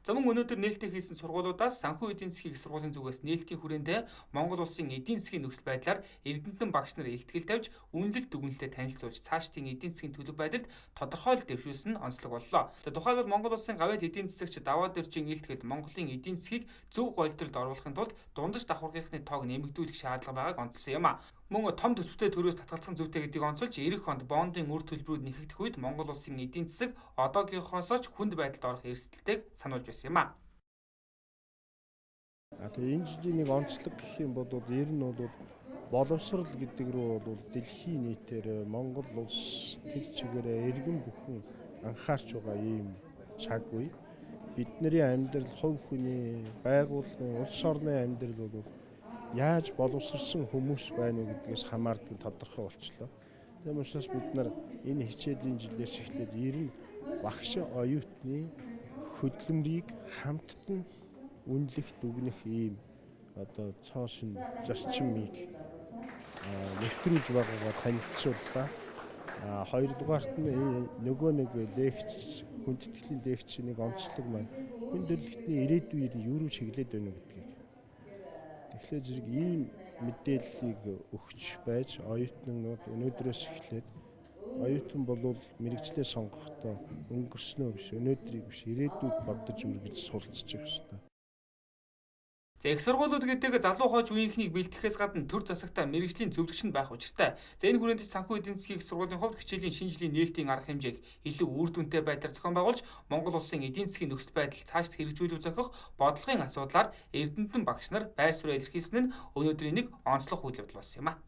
За мөн өнөөдөр нээлттэй хийсэн сургуулиудаас санхүү эдийн засгийн их сургуулийн зүгээс нээлтийн хүрээндээ Монгол улсын эдийн засгийн нөхцөл байдлаар Эрдэнэтэн багш нар илтгэл тавьж үнэлэлт дүгнэлтэд танилцуулж цаашдын эдийн засгийн төлөв байдалд тодорхойлолт дэвшүүлсэн нь онцлог боллоо. Тухайлбал Монгол улсын гавьяд эдийн засагч Даваа Доржийн илтгэл Монголын эдийн засгийг зөв голдролд оруулахын тулд дундаж давхаргын тоог нэмэгдүүлэх шаардлага байгааг онцлсан юм а. Мөн том төсөвтэй төрөөс татгалзах зүйтэй гэдгийг онцолж эх хонд бондын үр төлбөрүүд нэхэгдэх үед Монгол улсын эдийн засаг одоогийнхоосоо ч хүнд байдалд орох эрсдэлтэйг сануулж байсан юм а. Тэгээ энэ жилийн нэг онцлог гэх юм бол ер нь бол боловсрал гэдэг рүү бол дэлхийн нийтээр Монгол улс тэр чигээрээ эргэн бүхэн анхаарч байгаа ийм цаг үе. Бидний амьдрал, хувь хүний, байгууллагын, улс орны амьдрал бол яаж боловсрсан хүмүүс байна уу гэдгээс хамаардаг нь тодорхой болчихлоо. Тийм учраас бид нар энэ хичээлийн жилээс эхлээд ер нь багш оюутны хөдөлмөрийг хамттан үнэлэх дүгнэх ийм одоо цоошин зарчмыг нэвтрүүлж байгаагаа танилцууллаа. Хоёрдугаарт нь нөгөө нэг лекц хүндэтгэлийн лекцийн нэг онцлог маань энэ төрөлхтний ирээдүйн юу руу чиглээд байна гэдгийг. Тэгэхээр зэрэг ийм мэдээллийг өгч байж оюутнууд өнөөдрөөс эхлээд оюутан болвол мэрэгчлээ сонгохдоо өнгөрснөө биш өнөөдрийг биш ирээдүйг бодож үргэлж суралцж явах хэрэгтэй. За их сургуулиуд гэдэг залуу хойч үеийнхнийг бэлтгэхээс гадна төр засагтаа мэрэгжлийн зөвлөгч нь байх учиртай. За энэ хүрээнд санхүү эдийн засгийн их сургуулийн хувьд хичээлийн шинэ жилийн нээлтийн арга хэмжээг илүү үр дүнтэй байдлаар зохион байгуулж Монгол улсын эдийн засгийн нөхцөл байдал цаашд хэрэгжүүлэх зохих бодлогын асуудлаар Эрдэнэтэн багш нар байр суурь илэрхийлсэн нь өнөөдрийн нэг онцлог үйл явдал болсон юм а.